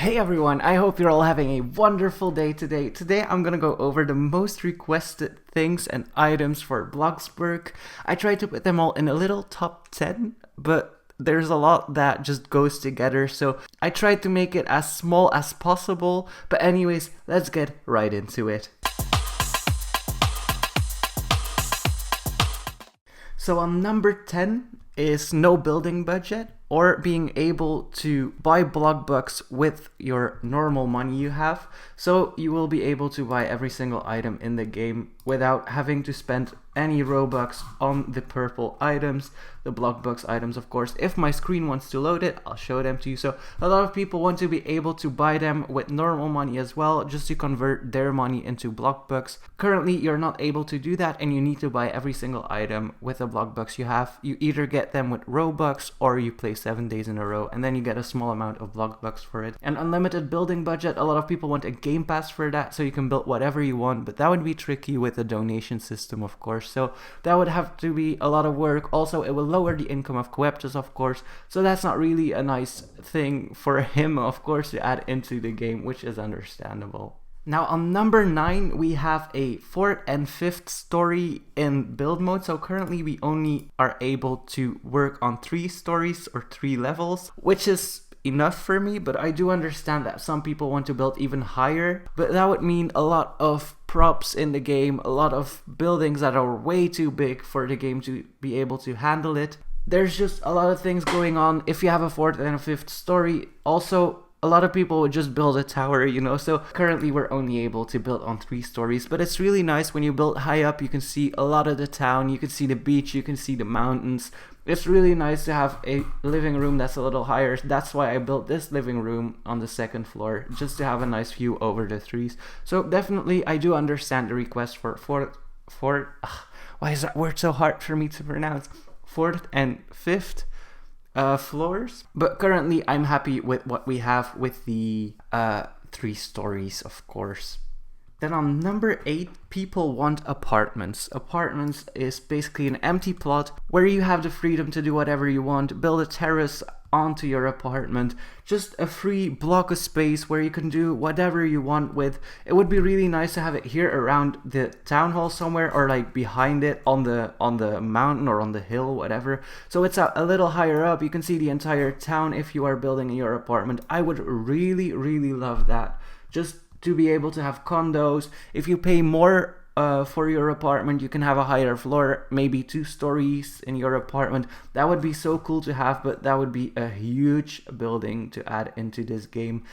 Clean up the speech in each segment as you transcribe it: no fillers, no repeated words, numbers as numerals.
Hey everyone, I hope you're all having a wonderful day today. Today I'm gonna go over the most requested things and items for BloxBurg. I tried to put them all in a little top 10, but there's a lot that just goes together, so I tried to make it as small as possible. But anyways, let's get right into it. So on number 10 is no building budget, or being able to buy block bucks with your normal money you have. So you will be able to buy every single item in the game without having to spend any Robux on the purple items, the block bucks items of course. If my screen wants to load it, I'll show them to you. So a lot of people want to be able to buy them with normal money as well, just to convert their money into block bucks. Currently you're not able to do that, and you need to buy every single item with the block bucks you have. You either get them with Robux or you play 7 days in a row, and then you get a small amount of block bucks for it. And unlimited building budget, a lot of people want a game pass for that, so you can build whatever you want, but that would be tricky with the donation system of course, so that would have to be a lot of work. Also, it will lower the income of Coeptus of course, so that's not really a nice thing for him of course to add into the game, which is understandable. Now on number 9 we have a 4th and 5th story in build mode. So currently we only are able to work on 3 stories or 3 levels, which is enough for me, but I do understand that some people want to build even higher, but that would mean a lot of props in the game, a lot of buildings that are way too big for the game to be able to handle it. There's just a lot of things going on if you have a 4th and a 5th story. Also, a lot of people would just build a tower, you know, so currently we're only able to build on 3 stories, but it's really nice when you build high up. You can see a lot of the town, you can see the beach, you can see the mountains. It's really nice to have a living room that's a little higher. That's why I built this living room on the 2nd floor, just to have a nice view over the trees. So definitely I do understand the request for why is that word so hard for me to pronounce? 4th and 5th floors, but currently I'm happy with what we have with the 3 stories of course. Then on number 8, people want apartments. Apartments is basically an empty plot where you have the freedom to do whatever you want, build a terrace onto your apartment, just a free block of space where you can do whatever you want with. It would be really nice to have it here around the town hall somewhere, or like behind it on the mountain or on the hill, whatever. So it's a little higher up, you can see the entire town if you are building your apartment. I would really love that, just to be able to have condos. If you pay more for your apartment, you can have a higher floor, maybe 2 stories in your apartment. That would be so cool to have, but that would be a huge building to add into this game,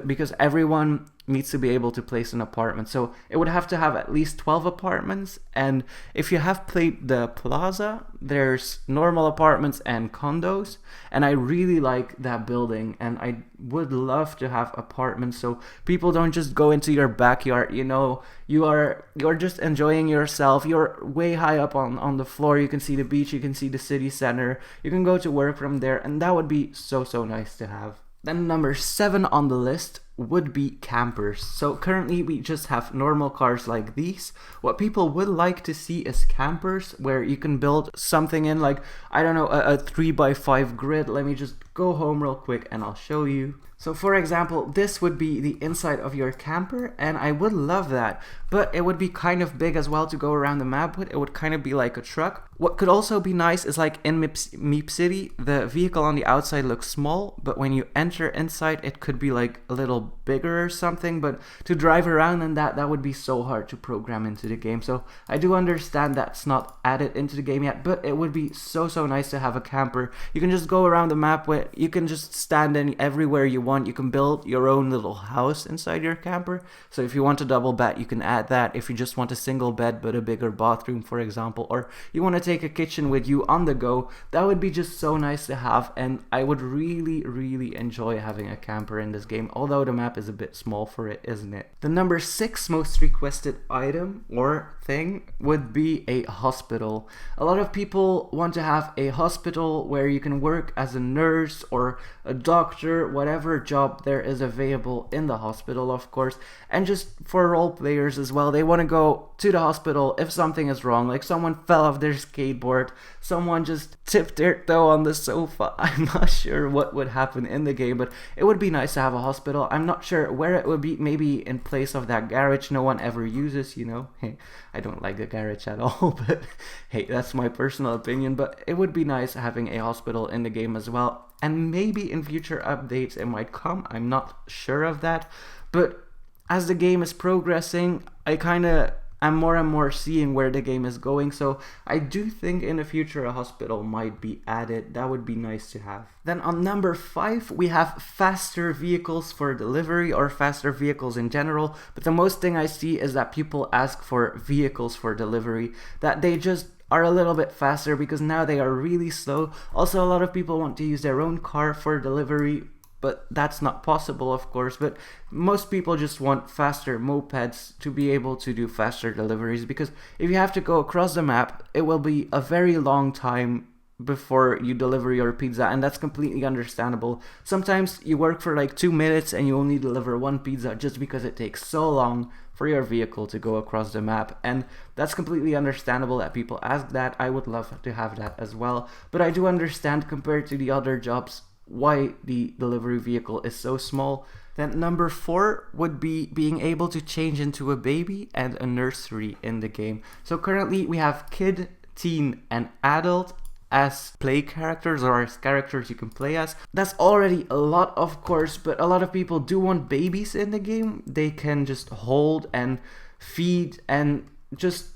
because everyone needs to be able to place an apartment. So it would have to have at least 12 apartments, and if you have played the Plaza, there's normal apartments and condos, and I really like that building, and I would love to have apartments so people don't just go into your backyard, you know, you're just enjoying yourself, you're way high up on the floor, you can see the beach, you can see the city center, you can go to work from there, and that would be so nice to have. Then number 7 on the list would be campers. So currently we just have normal cars like these. What people would like to see is campers where you can build something in, like, I don't know, a 3x5 grid. Let me just go home real quick and I'll show you. So for example, this would be the inside of your camper, and I would love that, but it would be kind of big as well to go around the map with. It would kind of be like a truck. What could also be nice is, like in Meep City, the vehicle on the outside looks small, but when you enter inside it could be like a little bigger or something. But to drive around in that would be so hard to program into the game. So I do understand that's not added into the game yet, but it would be so nice to have a camper. You can just go around the map with, you can just stand in everywhere you want. You can build your own little house inside your camper. So if you want a double bed, you can add that. If you just want a single bed but a bigger bathroom, for example, or you want to take a kitchen with you on the go, that would be just so nice to have. And I would really enjoy having a camper in this game, although the map is a bit small for it, isn't it? The number 6 most requested item or thing would be a hospital. A lot of people want to have a hospital where you can work as a nurse or a doctor, whatever, job there is available in the hospital, of course. And just for role players as well, they want to go to the hospital if something is wrong, like someone fell off their skateboard, someone just tipped their toe on the sofa. I'm not sure what would happen in the game, but it would be nice to have a hospital. I'm not sure where it would be, maybe in place of that garage no one ever uses, you know. Hey, I don't like the garage at all, but hey, that's my personal opinion. But it would be nice having a hospital in the game as well. And maybe in future updates it might come, I'm not sure of that. But as the game is progressing, I kind of am more and more seeing where the game is going. So I do think in the future a hospital might be added. That would be nice to have. Then on number 5, we have faster vehicles for delivery, or faster vehicles in general. But the most thing I see is that people ask for vehicles for delivery, that they just are a little bit faster because now they are really slow. Also, a lot of people want to use their own car for delivery, but that's not possible, of course. But most people just want faster mopeds to be able to do faster deliveries, because if you have to go across the map, it will be a very long time before you deliver your pizza, and that's completely understandable. Sometimes you work for like 2 minutes and you only deliver 1 pizza just because it takes so long for your vehicle to go across the map, and that's completely understandable that people ask that. I would love to have that as well, but I do understand, compared to the other jobs, why the delivery vehicle is so small. Then number 4 would be being able to change into a baby and a nursery in the game. So currently we have kid, teen, and adult as play characters, or as characters you can play as. That's already a lot, of course, but a lot of people do want babies in the game. They can just hold and feed and just,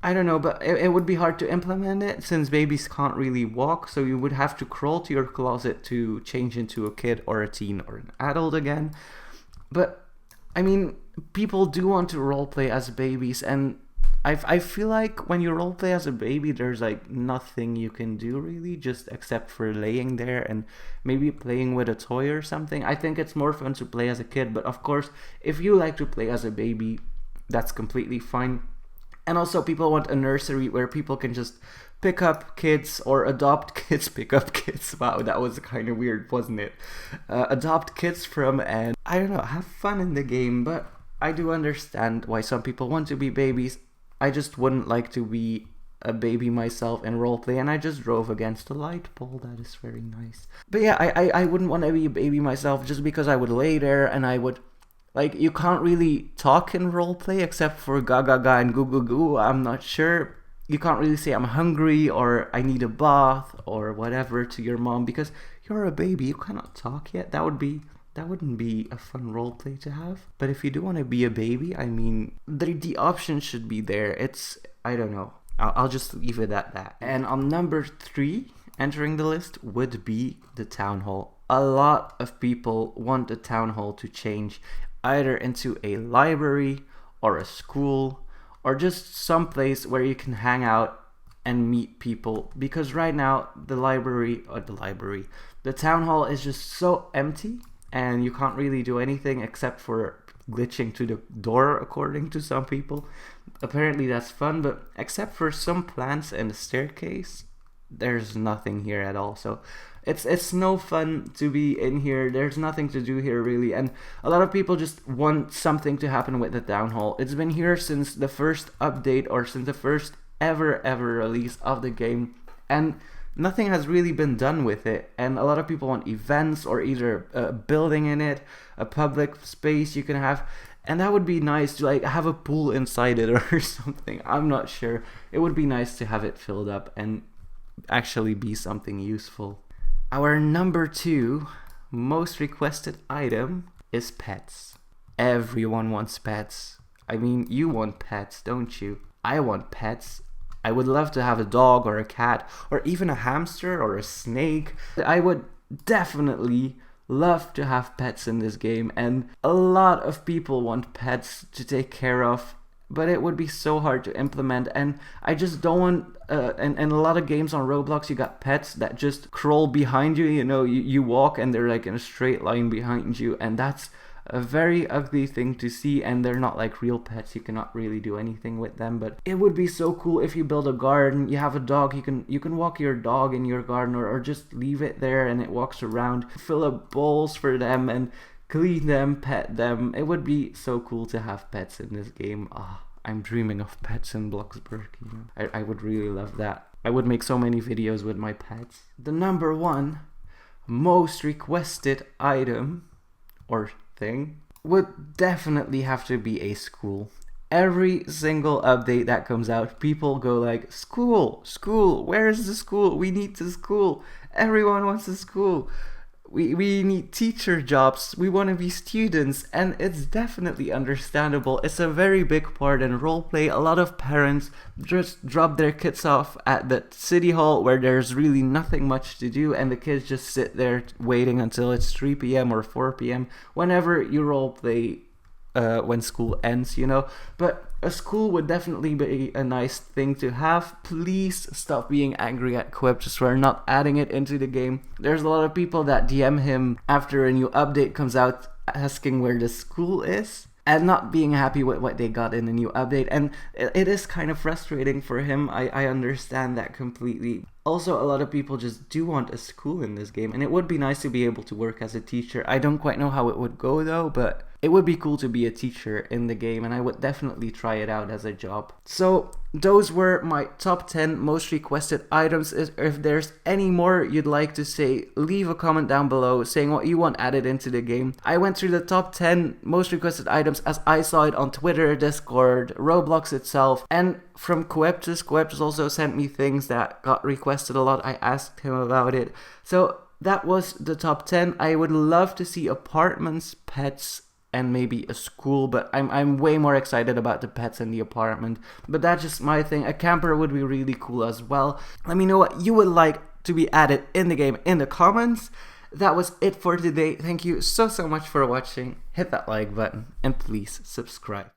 I don't know, but it would be hard to implement it since babies can't really walk, so you would have to crawl to your closet to change into a kid or a teen or an adult again. But I mean, people do want to roleplay as babies, and I feel like when you roleplay as a baby, there's like nothing you can do really, just except for laying there and maybe playing with a toy or something. I think it's more fun to play as a kid, but of course, if you like to play as a baby, that's completely fine. And also, people want a nursery where people can just pick up kids or adopt kids, pick up kids. Wow, that was kind of weird, wasn't it? Adopt kids from, and I don't know, have fun in the game. But I do understand why some people want to be babies. I just wouldn't like to be a baby myself in roleplay, and I just drove against a light pole. That is very nice. But yeah, I wouldn't want to be a baby myself, just because I would lay there and I would, like, you can't really talk in roleplay except for ga ga ga and goo goo goo. I'm not sure. You can't really say I'm hungry or I need a bath or whatever to your mom, because you're a baby. You cannot talk yet. That wouldn't be a fun roleplay to have. But if you do want to be a baby, I mean, the option should be there. It's, I don't know. I'll just leave it at that. And on number 3, entering the list, would be the town hall. A lot of people want the town hall to change either into a library or a school or just some place where you can hang out and meet people, because right now the town hall is just so empty and you can't really do anything except for glitching to the door, according to some people. Apparently that's fun, but except for some plants and a staircase, there's nothing here at all. So it's no fun to be in here. There's nothing to do here really, and a lot of people just want something to happen with the town hall. It's been here since the first update, or since the first ever release of the game, and nothing has really been done with it. And a lot of people want events, or either a building in it, a public space you can have, and that would be nice to like have a pool inside it or something. I'm not sure. It would be nice to have it filled up and actually be something useful. Our number 2 most requested item is pets. Everyone wants pets. I mean, you want pets, don't you? I want pets. I would love to have a dog or a cat or even a hamster or a snake. I would definitely love to have pets in this game, and a lot of people want pets to take care of, but it would be so hard to implement, and I just don't want, and a lot of games on Roblox, you got pets that just crawl behind you, you know, you walk and they're like in a straight line behind you, and that's a very ugly thing to see, and they're not like real pets. You cannot really do anything with them. But it would be so cool if you build a garden, you have a dog, you can walk your dog in your garden, or just leave it there and it walks around, fill up bowls for them and clean them, pet them. It would be so cool to have pets in this game. I'm dreaming of pets in BloxBurg, you know. I would really love that. I would make so many videos with my pets. The number 1 most requested item or thing would definitely have to be a school. Every single update that comes out, people go like, school, where is the school? We need the school. Everyone wants a school. We need teacher jobs, we want to be students, and it's definitely understandable. It's a very big part in roleplay. A lot of parents just drop their kids off at the city hall where there's really nothing much to do, and the kids just sit there waiting until it's 3 p.m. or 4 p.m. whenever you roleplay when school ends, you know. But a school would definitely be a nice thing to have. Please stop being angry at Quip just for not adding it into the game. There's a lot of people that DM him after a new update comes out asking where the school is and not being happy with what they got in the new update, and it is kind of frustrating for him. I understand that completely. Also, a lot of people just do want a school in this game, and it would be nice to be able to work as a teacher. I don't quite know how it would go though, but it would be cool to be a teacher in the game, and I would definitely try it out as a job. So those were my top 10 most requested items. If there's any more you'd like to say, leave a comment down below saying what you want added into the game. I went through the top 10 most requested items as I saw it on Twitter, Discord, Roblox itself, and from Coeptus. Coeptus also sent me things that got requested a lot. I asked him about it. So that was the top 10. I would love to see apartments, pets, and maybe a school, but I'm way more excited about the pets and the apartment. But that's just my thing. A camper would be really cool as well. Let me know what you would like to be added in the game in the comments. That was it for today. Thank you so much for watching. Hit that like button and please subscribe.